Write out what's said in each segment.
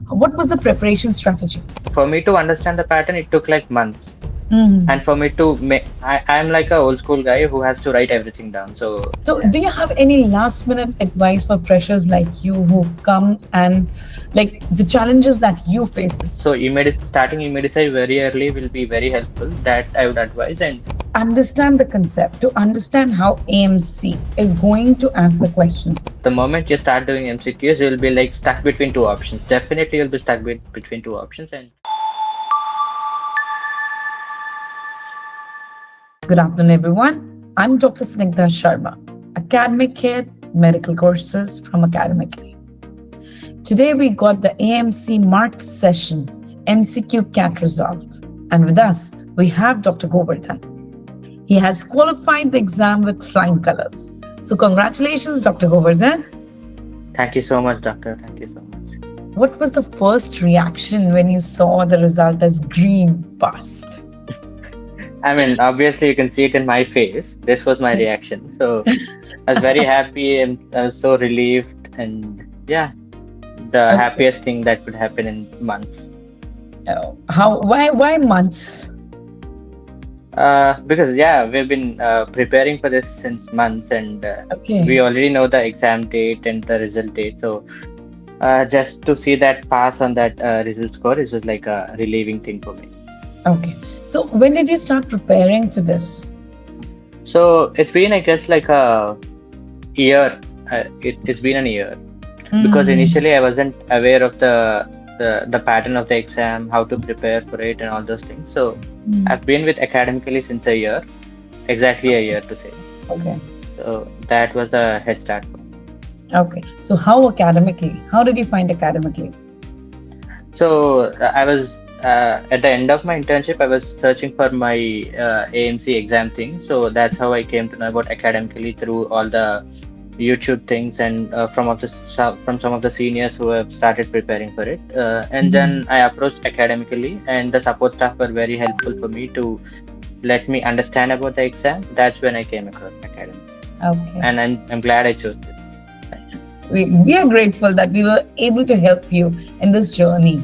What was the preparation strategy? For me to understand the pattern, it took like months. Mhm. And for me to make, I'm like a old school guy who has to write everything down. So So, do you have any last minute advice for freshers like you who come and like the challenges that you face? so starting immediately very early will be very helpful. That I would advise. And Understand the concept, to understand how AMC is going to ask the questions. the moment you start doing MCQs, you'll be like stuck between two options. Definitely, you'll be stuck between two options. And Good afternoon, everyone. I'm Dr. Snigdha Sharma, academic head, medical courses from Academically. Today we got the AMC March session MCQ CAT result, and with us we have Dr. Govardhan. He has qualified the exam with flying colors. So congratulations, Dr. Govardhan. thank you so much, doctor. Thank you so much. What was the first reaction when you saw the result as green passed? I mean, obviously, you can see it in my face. This was my reaction. So I was very happy and I was so relieved. And yeah, the happiest thing that could happen in months. Why months? Because yeah, we've been preparing for this since months, and we already know the exam date and the result date. So just to see that pass on that result score, it was like a relieving thing for me. Okay. So when did you start preparing for this? So it's been, I guess, like a year. It's been a year because initially I wasn't aware of the pattern of the exam, how to prepare for it, and all those things. So I've been with Academically since a year, exactly a year to say. Okay. So that was a head start for me. Okay. So how Academically? How did you find Academically? So I was at the end of my internship, I was searching for my AMC exam thing. So that's how I came to know about Academically through all the YouTube things and from some of the seniors who have started preparing for it. And then I approached Academically, and the support staff were very helpful for me to let me understand about the exam. That's when I came across Academically. Okay. And I'm glad I chose this. We are grateful that we were able to help you in this journey.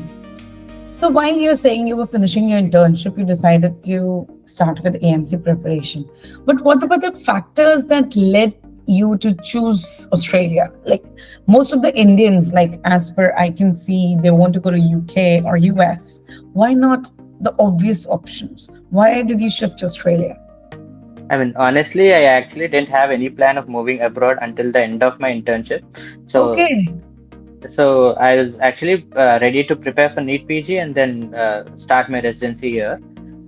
So while you're saying you were finishing your internship, you decided to start with AMC preparation. But what about the factors that led you to choose Australia? Like most of the Indians, like as per I can see, they want to go to UK or US. Why not the obvious options? Why did you shift to Australia? I mean, honestly, I actually didn't have any plan of moving abroad until the end of my internship. So I was actually ready to prepare for NEET PG and then start my residency here.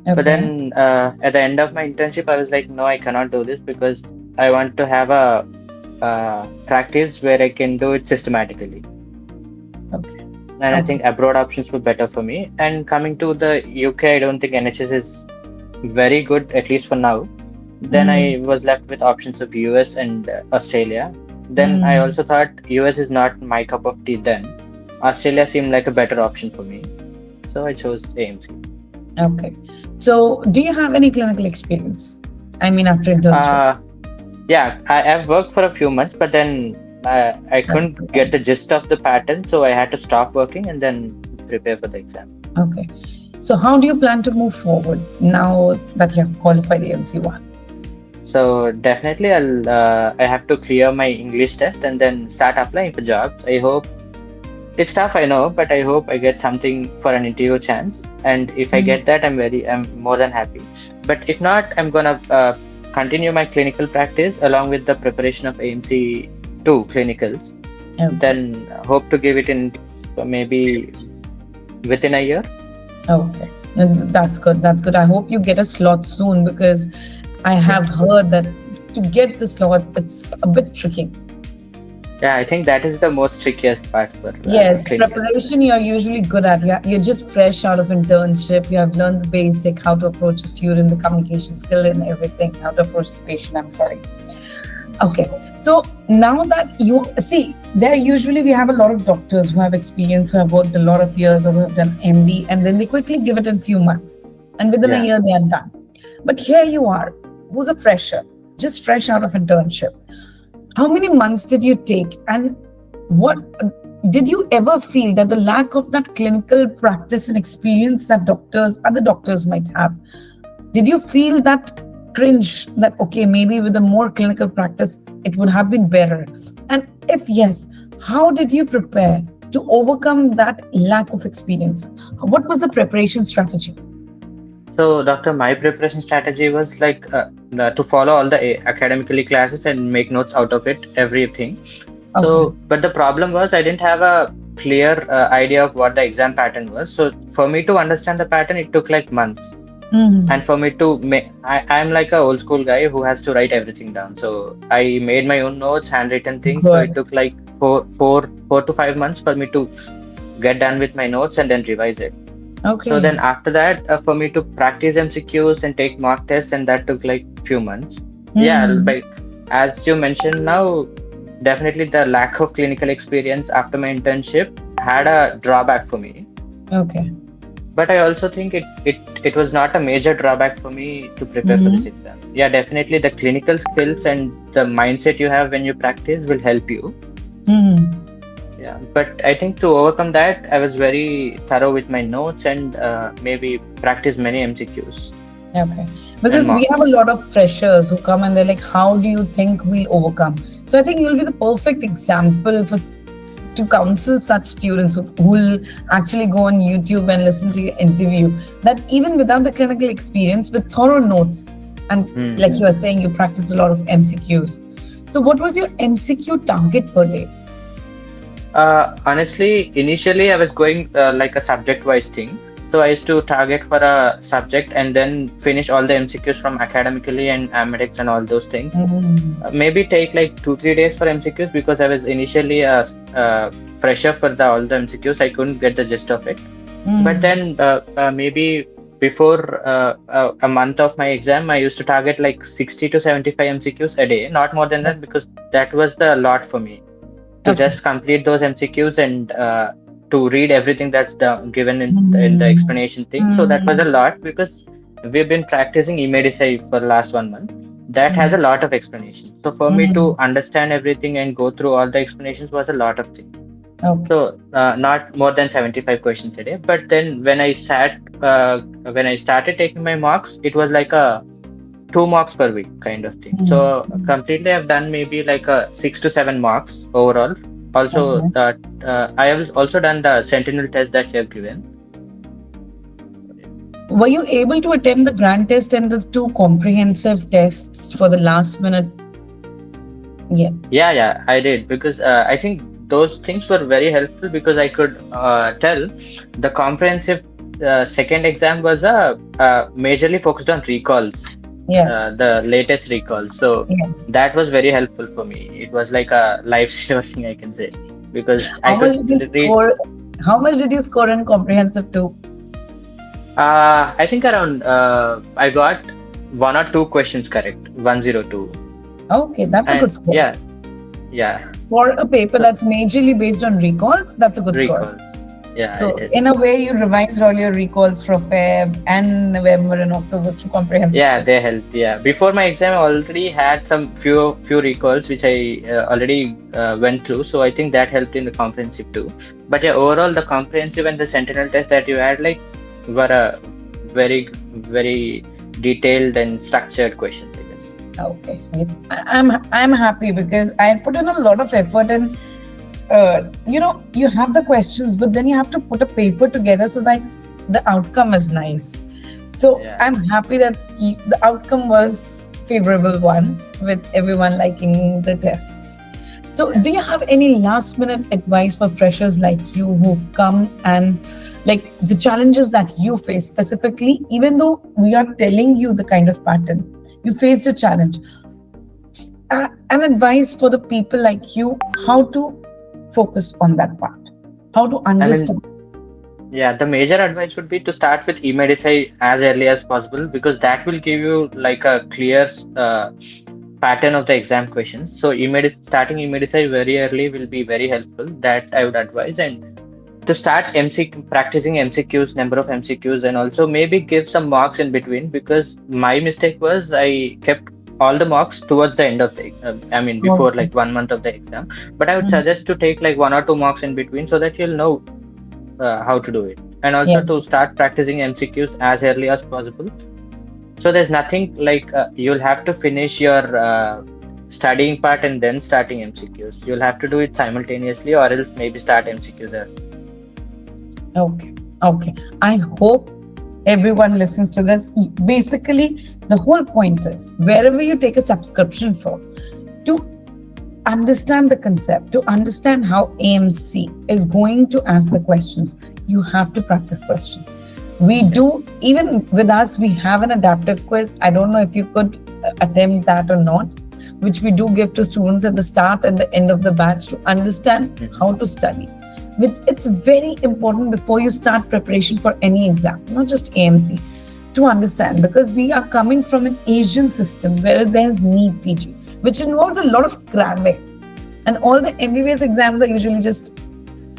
But then at the end of my internship, I was like, no, I cannot do this because I want to have a practice where I can do it systematically. Okay. And I think abroad options were better for me. And coming to the UK, I don't think NHS is very good, at least for now. Then I was left with options of US and Australia. Then I also thought US is not my cup of tea then. Australia seemed like a better option for me. So I chose AMC. Okay. So do you have any clinical experience? I mean, after internship? Yeah, I've worked for a few months, but then I couldn't get the gist of the pattern. So I had to stop working and then prepare for the exam. Okay. So how do you plan to move forward now that you have qualified AMC 1? So definitely I have to clear my English test and then start applying for jobs. I hope it's tough, I know, but I hope I get something for an interview chance. And if I get that, I'm more than happy. But if not, I'm gonna continue my clinical practice along with the preparation of AMC 2 clinicals. Okay. Then hope to give it in maybe within a year. Okay, that's good. That's good. I hope you get a slot soon because I have heard that to get the slot, it's a bit tricky. Yeah, I think that is the most trickiest part for yes, preparation you're usually good at. You're just fresh out of internship. You have learned the basic, how to approach a student, the communication skill and everything, how to approach the patient. I'm sorry. Okay, so now that you see, we have a lot of doctors who have experience, who have worked a lot of years or who have done MD, and then they quickly give it in a few months. And within a year, they are done. But here you are, who's a fresher, just fresh out of internship. How many months did you take? And what did you ever feel that the lack of that clinical practice and experience that other doctors might have, did you feel that cringe that, okay, maybe with a more clinical practice, it would have been better? And if yes, how did you prepare to overcome that lack of experience? What was the preparation strategy? So, Doctor, my preparation strategy was like to follow all the academically classes and make notes out of it, everything. Okay. So, but the problem was I didn't have a clear idea of what the exam pattern was. So, for me to understand the pattern, it took like months. And for me to make, I'm like a old school guy who has to write everything down. So, I made my own notes, handwritten things. So, it Good. took like four to 5 months for me to get done with my notes and then revise it. So Okay. then after that, for me to practice MCQs and take mock tests, and that took like few months. Yeah, Mhm. but as you mentioned now, definitely the lack of clinical experience after my internship had a drawback for me. Okay. But I also think it was not a major drawback for me to prepare for this Mhm. exam. Yeah, definitely the clinical skills and the mindset you have when you practice will help you. Mhm. Yeah, but I think to overcome that, I was very thorough with my notes and maybe practice many MCQs Okay. and Because we have a mocks. lot of freshers who come and they're like, how do you think we'll overcome? So I think you'll be the perfect example to counsel such students who will actually go on YouTube and listen to your interview. That even without the clinical experience, with thorough notes, and like you Hmm. are saying, you practiced a lot of MCQs. So what was your MCQ target per day? Honestly, initially I was going like a subject-wise thing. So I used to target for a subject and then finish all the MCQs from academically and Amedics and all those things. Mm. Maybe take like 2-3 days for MCQs because I was initially a fresher for all the MCQs. I couldn't get the gist of it. But Mm. then maybe before a month of my exam, I used to target like 60 to 75 MCQs a day, not more than that, because that was the lot for me to Okay. just complete those MCQs and to read everything that's given in the Mm. explanation thing. So that was a Mm. lot because we've been practicing Emedicide for the last 1 month. That has a Mm. lot of explanations. So for me to Mm. understand everything and go through all the explanations was a lot of things. Okay. So not more than 75 questions a day. But then when I started taking my mocks, it was like a 2 mocks per week kind of thing. So Mm. completely I've done maybe like a 6 to 7 mocks overall. Also Okay. that I have also done the sentinel test that you have given. Were you able to attempt the grand test and the two comprehensive tests for the last minute? Yeah. Yeah, I did because I think those things were very helpful because I could tell the comprehensive second exam was majorly focused on recalls, Yes. the latest recalls. So Yes. that was very helpful for me. It was like a lifesaver thing I can say because I How much could did you read. score? How much did you score in comprehensive two? I think around I got 1 or 2 questions correct, 102, Okay, that's a and good score. yeah, For a paper so that's majorly based on recalls, that's a good score. recalls. Yeah, So it is. in a way, you revised all your recalls for Feb and November and October through comprehensive Yeah, two. they helped. Yeah, before my exam, I already had some few recalls which I already went through. So I think that helped in the comprehensive too. But yeah, overall, the comprehensive and the sentinel test that you had like were very detailed and structured questions, I guess. Okay, I'm happy because I put in a lot of effort and you have the questions, but then you have to put a paper together so that the outcome is nice. So Yeah. I'm happy that the outcome was favorable one with everyone liking the tests. So Yeah. do you have any last minute advice for freshers like you who come and like the challenges that you face specifically, even though we are telling you the kind of pattern, you faced a challenge. An advice for the people like you, how to focus on that part, how to I mean, understand. yeah, the major advice would be to start with e-medicine as early as possible because that will give you like a clear pattern of the exam questions. So starting e-medicine very early will be very helpful. That I would advise. And to start practicing MCQs, number of MCQs, and also maybe give some marks in between because my mistake was I kept all the mocks towards the end of the before Okay. like 1 month of the exam, but I would Mhm. suggest to take like 1 or 2 mocks in between so that you'll know how to do it, and also to Yes. start practicing MCQs as early as possible. So there's nothing like you'll have to finish your studying part and then starting MCQs. You'll have to do it simultaneously, or else maybe start MCQs early. Okay. Okay. I hope everyone listens to this. Basically, the whole point is wherever you take a subscription for, to understand the concept, to understand how AMC is going to ask the questions, you have to practice questions. We do, even with us, we have an adaptive quiz. I don't know if you could attempt that or not, which we do give to students at the start and the end of the batch to understand how to study. It's very important before you start preparation for any exam, not just AMC, to understand, because we are coming from an Asian system where there's NEET PG, which involves a lot of cramming. And all the MBBS exams are usually just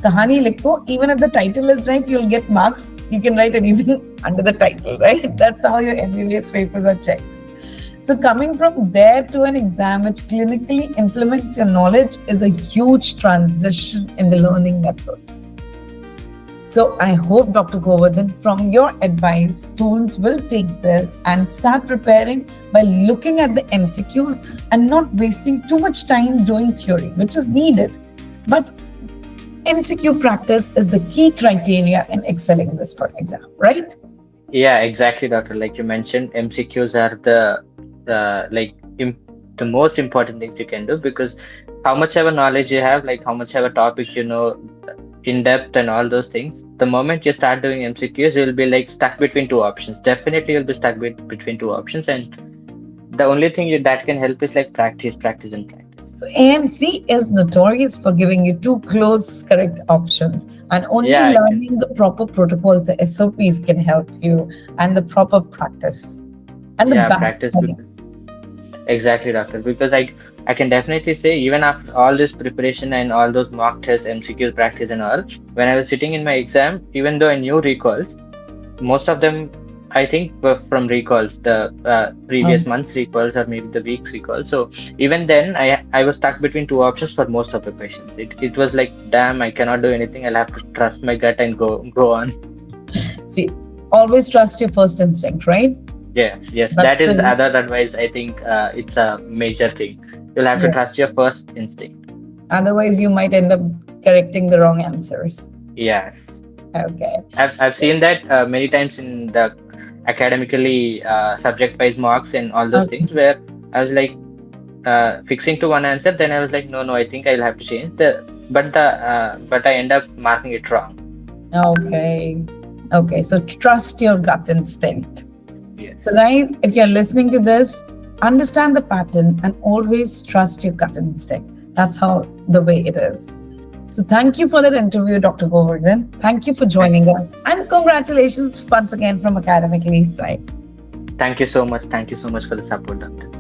kahani likho. Even if the title is right, you'll get marks. You can write anything under the title, right? That's how your MBBS papers are checked. So coming from there to an exam which clinically implements your knowledge is a huge transition in the learning method. So I hope, Dr. Govardhan, from your advice, students will take this and start preparing by looking at the MCQs and not wasting too much time doing theory, which is needed. But MCQ practice is the key criteria in excelling this for exam, right? Yeah, exactly, doctor. Like you mentioned, MCQs are the most important things you can do, because how much ever knowledge you have, like how much ever topic you know in depth and all those things, the moment you start doing MCQs, you'll be like stuck between two options. Definitely, you'll be stuck between two options, and the only thing that can help is like practice, practice, and practice. So AMC is notorious for giving you two close correct options, and only Yeah, I can. learning the proper protocols, the SOPs can help you, and the proper practice and the Yeah, back practice. study. Exactly, doctor. Because I can definitely say, even after all this preparation and all those mock tests, MCQ practice and all, when I was sitting in my exam, even though I knew recalls, most of them I think were from recalls, the previous Um, month's recalls or maybe the week's recalls. So even then, I was stuck between two options for most of the questions. It was like, damn, I cannot do anything. I'll have to trust my gut and go on. See, always trust your first instinct, right? Yes, yes, That's that is the the other advice. I think it's a major thing. You'll have to yeah. trust your first instinct. Otherwise, you might end up correcting the wrong answers. Yes, Okay. I've seen that many times in the academically subject-wise marks and all those Okay. things, where I was like fixing to one answer, then I was like, no, I think I'll have to change but I end up marking it wrong. Okay. Okay. So trust your gut instinct. So, Yes. guys, if you're listening to this, understand the pattern and always trust your gut instinct. That's how the way it is. So, thank you for that interview, Dr. Govardhan. Thank you for joining us. And congratulations once again from Academically side. Thank you so much. Thank you so much for the support, doctor.